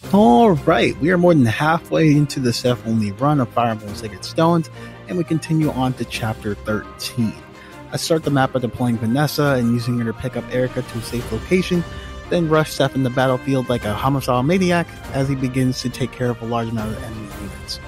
Alright, we are more than halfway into the Seth only run of Fire Emblem Sacred Stones, and we continue on to Chapter 13. I start the map by deploying Vanessa and using her to pick up Erica to a safe location, then rush Seth in the battlefield like a homicidal maniac as he begins to take care of a large amount of enemy units.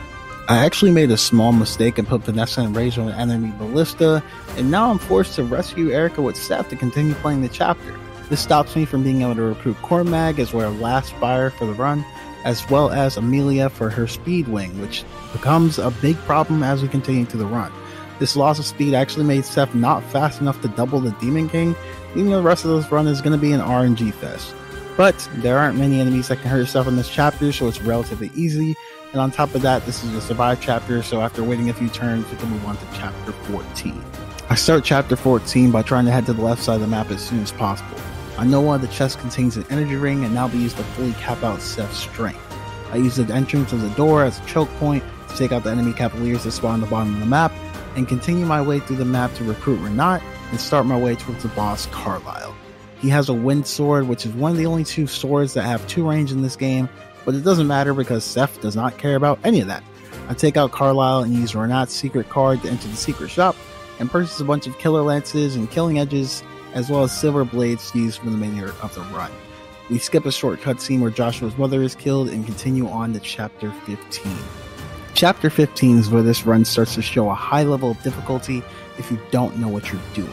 I actually made a small mistake and put Vanessa in range of an enemy ballista, and now I'm forced to rescue Erica with Seth to continue playing the chapter. This stops me from being able to recruit Cormag as our last fire for the run, as well as Amelia for her speed wing, which becomes a big problem as we continue to the run. This loss of speed actually made Seth not fast enough to double the Demon King, meaning the rest of this run is going to be an RNG fest. But there aren't many enemies that can hurt Seth in this chapter, so it's relatively easy, and on top of that, this is a survive chapter, so after waiting a few turns, we can move on to chapter 14. I start chapter 14 by trying to head to the left side of the map as soon as possible. I know one of the chests contains an energy ring and now be used to fully cap out Seth's strength. I use the entrance of the door as a choke point to take out the enemy cavaliers that spawn on the bottom of the map, and continue my way through the map to recruit Renat and start my way towards the boss Carlisle. He has a wind sword, which is one of the only two swords that have 2 range in this game, but it doesn't matter because Seth does not care about any of that. I take out Carlisle and use Renat's secret card to enter the secret shop and purchase a bunch of killer lances and killing edges, as well as silver blades used for the remainder of the run. We skip a short cutscene where Joshua's mother is killed and continue on to chapter 15. Chapter 15 is where this run starts to show a high level of difficulty if you don't know what you're doing.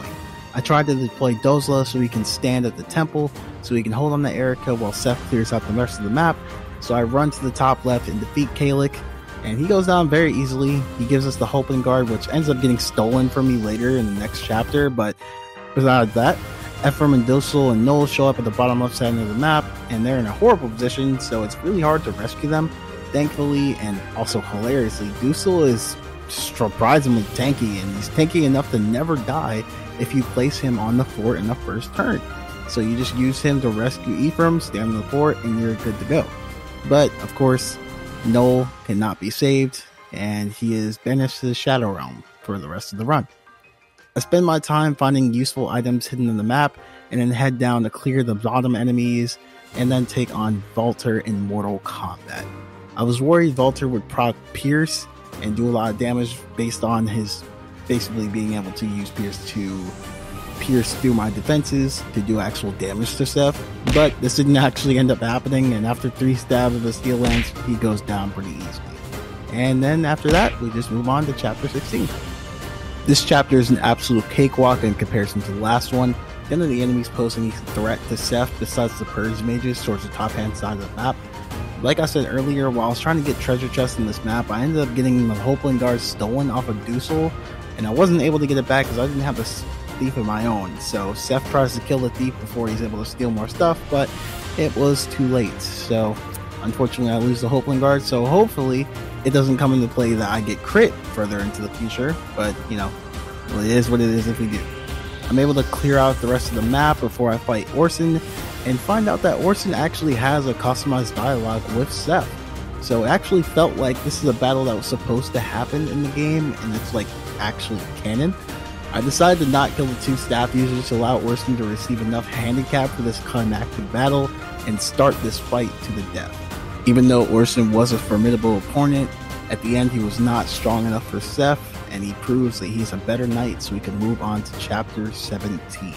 I tried to deploy Dozla so he can stand at the temple, so he can hold on to Erica while Seth clears out the rest of the map, so I run to the top left and defeat Kalik, and he goes down very easily. He gives us the Hoping Guard, which ends up getting stolen from me later in the next chapter, but besides that, Ephraim and Dosel and Noel show up at the bottom left side of the map, and they're in a horrible position, so it's really hard to rescue them. Thankfully, and also hilariously, Dosel is surprisingly tanky, and he's tanky enough to never die if you place him on the fort in the first turn. So you just use him to rescue Ephraim, stand on the fort, and you're good to go. But, of course, Noel cannot be saved, and he is banished to the Shadow Realm for the rest of the run. I spend my time finding useful items hidden in the map, and then head down to clear the bottom enemies, and then take on Walter in Mortal Kombat. I was worried Walter would proc Pierce and do a lot of damage based on his basically being able to use Pierce to pierce through my defenses to do actual damage to Seth, but this didn't actually end up happening, and after 3 stabs of the steel lance, he goes down pretty easily. And then after that, we just move on to chapter 16. This chapter is an absolute cakewalk in comparison to the last one. None of the enemies pose any threat to Seth besides the Purge mages towards the top hand side of the map. Like I said earlier, while I was trying to get treasure chests in this map, I ended up getting the Hoping Guard stolen off of Dusel, and I wasn't able to get it back because I didn't have the thief of my own. So Seth tries to kill the thief before he's able to steal more stuff, but it was too late. So unfortunately I lose the Hoping Guard, so hopefully it doesn't come into play that I get crit further into the future, but you know, well, it is what it is if we do. I'm able to clear out the rest of the map before I fight Orson, and find out that Orson actually has a customized dialogue with Seth. So it actually felt like this is a battle that was supposed to happen in the game, and it's like actually canon. I decided to not kill the 2 staff users to allow Orson to receive enough handicap for this climactic battle and start this fight to the death. Even though Orson was a formidable opponent, at the end he was not strong enough for Seth, and he proves that he's a better knight, so we can move on to chapter 17.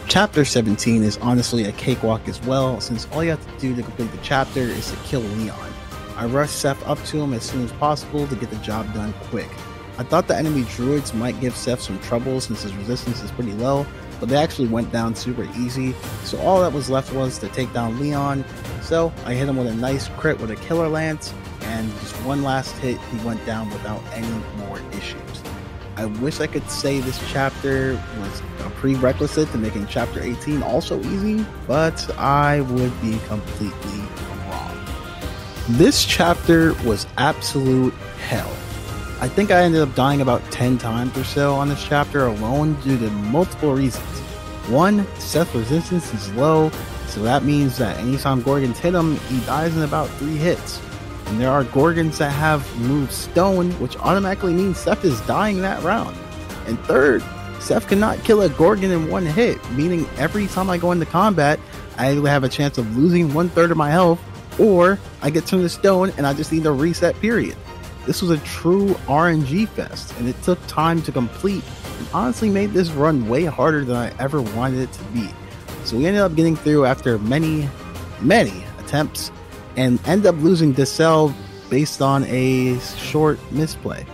Chapter 17 is honestly a cakewalk as well, since all you have to do to complete the chapter is to kill Leon. I rush Seth up to him as soon as possible to get the job done quick. I thought the enemy druids might give Seth some trouble since his resistance is pretty low, but they actually went down super easy, so all that was left was to take down Leon. So I hit him with a nice crit with a killer lance, and just one last hit, he went down without any more issues. I wish I could say this chapter was a prerequisite to making chapter 18 also easy, but I would be completely wrong. This chapter was absolute hell. I think I ended up dying about 10 times or so on this chapter alone due to multiple reasons. One, Seth's resistance is low, so that means that anytime Gorgons hit him, he dies in about 3 hits. And there are Gorgons that have moved stone, which automatically means Seth is dying that round. And third, Seth cannot kill a Gorgon in 1 hit, meaning every time I go into combat, I either have a chance of losing 1/3 of my health or I get turned to stone and I just need a reset period. This was a true RNG fest, and it took time to complete, and honestly made this run way harder than I ever wanted it to be. So we ended up getting through after many attempts, and end up losing Decel based on a short misplay.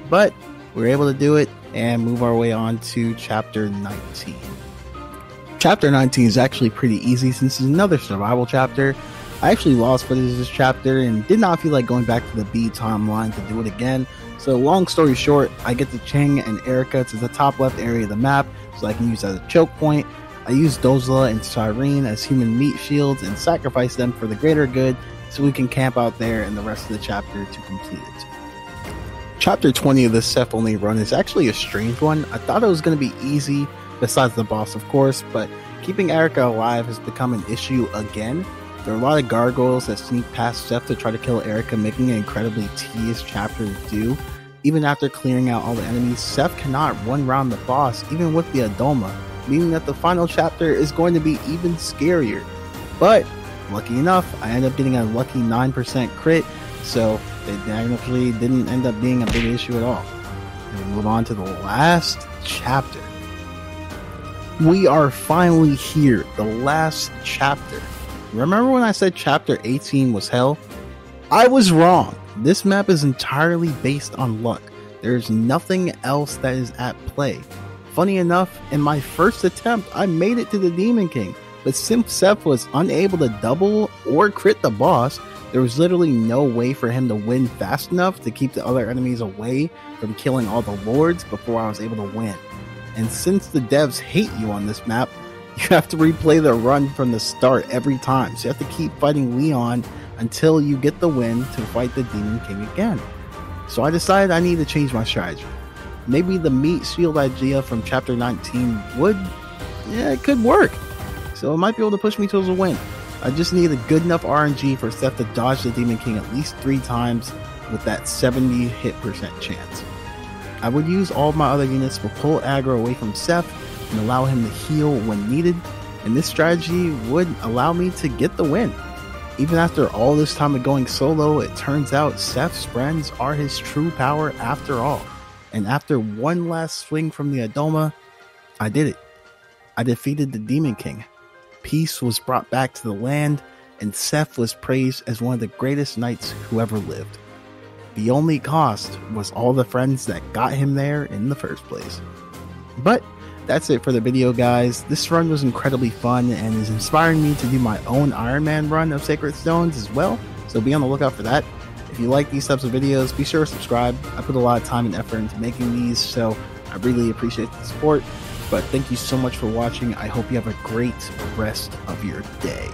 But we were able to do it and move our way on to Chapter 19. Chapter 19 is actually pretty easy since it's another survival chapter. I actually lost footage of this chapter and did not feel like going back to the B timeline to do it again. So long story short, I get the Cheng and Erica to the top left area of the map so I can use as a choke point. I use Dozla and Cyrene as human meat shields and sacrifice them for the greater good so we can camp out there in the rest of the chapter to complete it. Chapter 20 of the Seth only run is actually a strange one. I thought it was going to be easy, besides the boss of course, but keeping Erica alive has become an issue again. There are a lot of gargoyles that sneak past Seth to try to kill Erica, making it an incredibly tedious chapter to do. Even after clearing out all the enemies, Seth cannot run around the boss even with the Adoma, meaning that the final chapter is going to be even scarier. But lucky enough, I ended up getting a lucky 9% crit, so it actually didn't end up being a big issue at all. And we move on to the last chapter. We are finally here, the last chapter. Remember when I said chapter 18 was hell? I was wrong. This map is entirely based on luck. There's nothing else that is at play. Funny enough, in my first attempt, I made it to the Demon King, but since Seth was unable to double or crit the boss, there was literally no way for him to win fast enough to keep the other enemies away from killing all the lords before I was able to win. And since the devs hate you on this map, you have to replay the run from the start every time, so you have to keep fighting Leon until you get the win to fight the Demon King again. So I decided I need to change my strategy. Maybe the meat shield idea from chapter 19 it could work. So it might be able to push me towards a win. I just need a good enough RNG for Seth to dodge the Demon King at least 3 times with that 70 hit percent chance. I would use all of my other units to pull aggro away from Seth and allow him to heal when needed, and this strategy would allow me to get the win. Even after all this time of going solo, it turns out Seth's friends are his true power after all. And after one last swing from the Adoma, I did it. I defeated the Demon King. Peace was brought back to the land, and Seth was praised as one of the greatest knights who ever lived. The only cost was all the friends that got him there in the first place. But that's it for the video, guys. This run was incredibly fun and is inspiring me to do my own Iron Man run of Sacred Stones as well, so be on the lookout for that. If you like these types of videos, be sure to subscribe. I put a lot of time and effort into making these, so I really appreciate the support. But thank you so much for watching. I hope you have a great rest of your day.